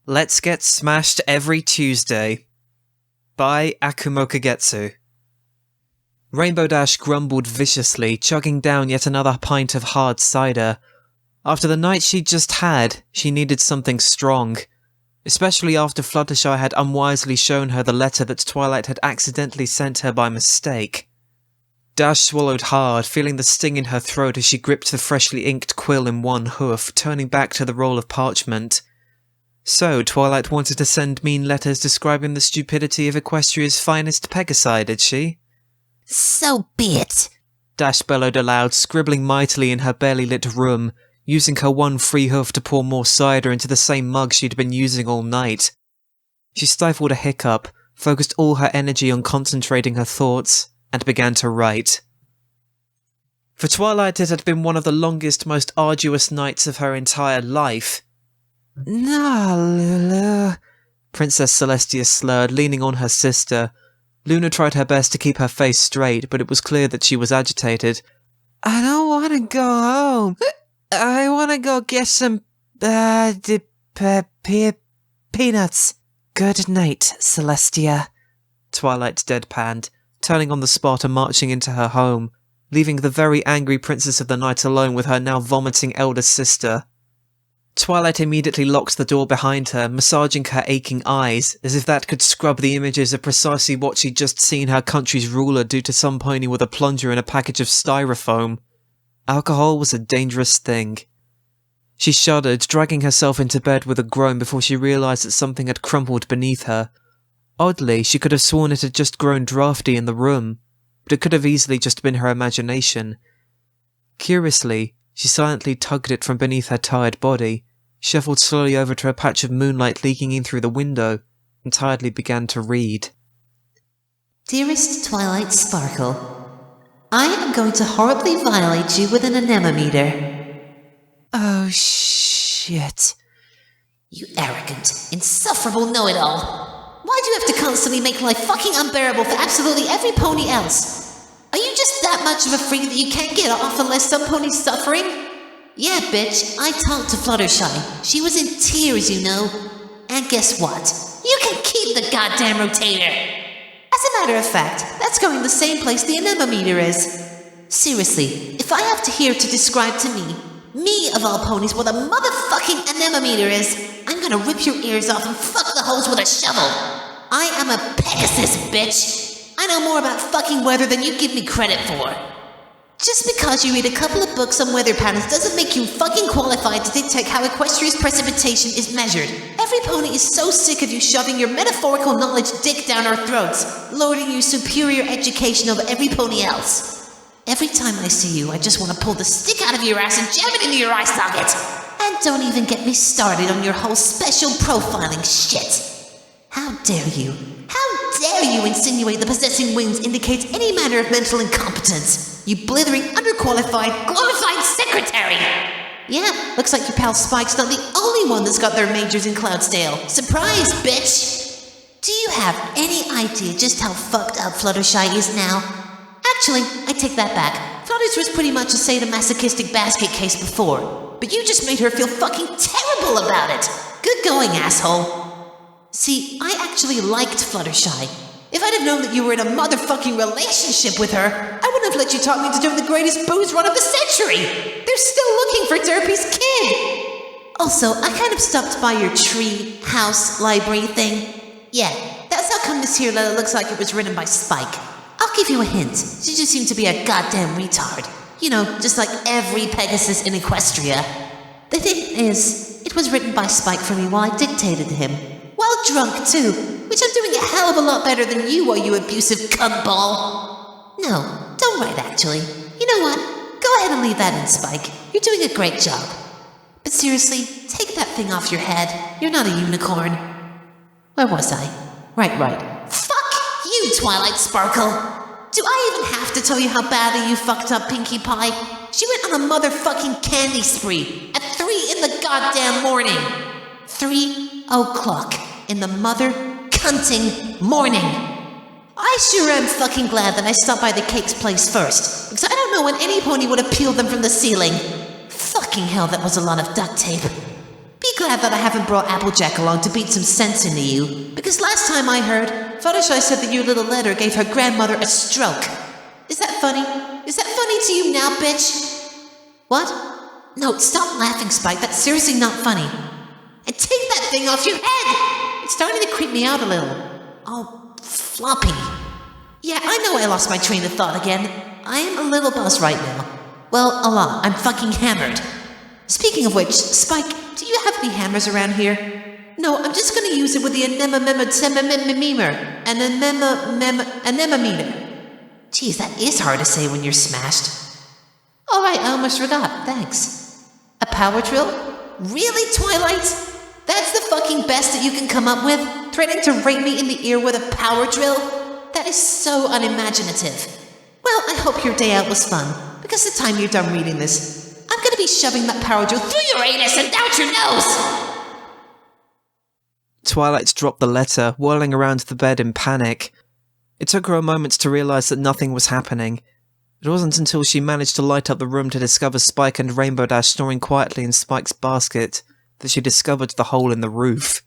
Let's Get Smashed Every Tuesday by Akumokagetsu. Rainbow Dash grumbled viciously, chugging down yet another pint of hard cider. After the night she'd just had, she needed something strong. Especially after Fluttershy had unwisely shown her the letter that Twilight had accidentally sent her by mistake. Dash swallowed hard, feeling the sting in her throat as she gripped the freshly inked quill in one hoof, turning back to the roll of parchment. So, Twilight wanted to send mean letters describing the stupidity of Equestria's finest Pegasi, did she? So be it, Dash bellowed aloud, scribbling mightily in her barely lit room, using her one free hoof to pour more cider into the same mug she'd been using all night. She stifled a hiccup, focused all her energy on concentrating her thoughts, and began to write. For Twilight, it had been one of the longest, most arduous nights of her entire life. "Nah, Lulu," Princess Celestia slurred, leaning on her sister. Luna tried her best to keep her face straight, but it was clear that she was agitated. "I don't want to go home. I want to go get some peanuts." "Good night, Celestia," Twilight deadpanned, turning on the spot and marching into her home, leaving the very angry Princess of the Night alone with her now vomiting elder sister. Twilight immediately locked the door behind her, massaging her aching eyes, as if that could scrub the images of precisely what she'd just seen her country's ruler do to some pony with a plunger and a package of styrofoam. Alcohol was a dangerous thing. She shuddered, dragging herself into bed with a groan before she realised that something had crumpled beneath her. Oddly, she could have sworn it had just grown drafty in the room, but it could have easily just been her imagination. Curiously, she silently tugged it from beneath her tired body, shuffled slowly over to a patch of moonlight leaking in through the window, and tiredly began to read. Dearest Twilight Sparkle, I am going to horribly violate you with an anemometer. Oh, shit. You arrogant, insufferable know-it-all. Why do you have to constantly make life fucking unbearable for absolutely every pony else? Are you just that much of a freak that you can't get off unless some pony's suffering? Yeah, bitch, I talked to Fluttershy. She was in tears, you know. And guess what? You can keep the goddamn rotator. As a matter of fact, that's going the same place the anemometer is. Seriously, if I have to hear to describe to me of all ponies, what a motherfucking anemometer is, I'm gonna rip your ears off and fuck the holes with a shovel. I am a Pegasus, bitch. I know more about fucking weather than you give me credit for. Just because you read a couple of books on weather patterns doesn't make you fucking qualified to dictate how Equestria's precipitation is measured. Every pony is so sick of you shoving your metaphorical knowledge dick down our throats, lording you superior education over every pony else. Every time I see you, I just want to pull the stick out of your ass and jam it into your eye socket. And don't even get me started on your whole special profiling shit. How dare you? How dare you insinuate the possessing wings indicates any manner of mental incompetence? You blithering, underqualified, glorified secretary! Yeah, looks like your pal Spike's not the only one that's got their majors in Cloudsdale. Surprise, bitch! Do you have any idea just how fucked up Fluttershy is now? Actually, I take that back. Flutters was pretty much a sadomasochistic basket case before, but you just made her feel fucking terrible about it! Good going, asshole! See, I actually liked Fluttershy. If I'd have known that you were in a motherfucking relationship with her, I wouldn't have let you talk me into doing the greatest booze run of the century! They're still looking for Derpy's kid! Also, I kind of stopped by your tree, house, library thing. Yeah, that's how come this here letter looks like it was written by Spike. I'll give you a hint. She just seemed to be a goddamn retard. You know, just like every Pegasus in Equestria. The thing is, it was written by Spike for me while I dictated to him. While drunk, too, which I'm doing a hell of a lot better than you are, you abusive cuntball. No, don't write, actually. You know what? Go ahead and leave that in, Spike. You're doing a great job. But seriously, take that thing off your head. You're not a unicorn. Where was I? Right. Fuck you, Twilight Sparkle! Do I even have to tell you how badly you fucked up Pinkie Pie? She went on a motherfucking candy spree at 3 in the goddamn morning. 3 o'clock in the mother-cunting morning. I sure am fucking glad that I stopped by the cake's place first, because I don't know when any pony would have peeled them from the ceiling. Fucking hell, that was a lot of duct tape. Be glad that I haven't brought Applejack along to beat some sense into you, because last time I heard, Fluttershy said that your little letter gave her grandmother a stroke. Is that funny? Is that funny to you now, bitch? What? No, stop laughing, Spike. That's seriously not funny. And take that thing off your head! It's starting to creep me out a little. Oh, floppy. Yeah, I know I lost my train of thought again. I am a little buzzed right now. Well, a lot. I'm fucking hammered. Speaking of which, Spike, do you have any hammers around here? No, I'm just gonna use it with the anemometer. Geez, that is hard to say when you're smashed. Alright, I almost forgot. Thanks. A power drill? Really, Twilight? That's the fucking best that you can come up with? Threatening to rape me in the ear with a power drill? That is so unimaginative. Well, I hope your day out was fun, because the time you're done reading this, I'm gonna be shoving that power drill through your anus and out your nose! Twilight dropped the letter, whirling around the bed in panic. It took her a moment to realise that nothing was happening. It wasn't until she managed to light up the room to discover Spike and Rainbow Dash snoring quietly in Spike's basket that she discovered the hole in the roof.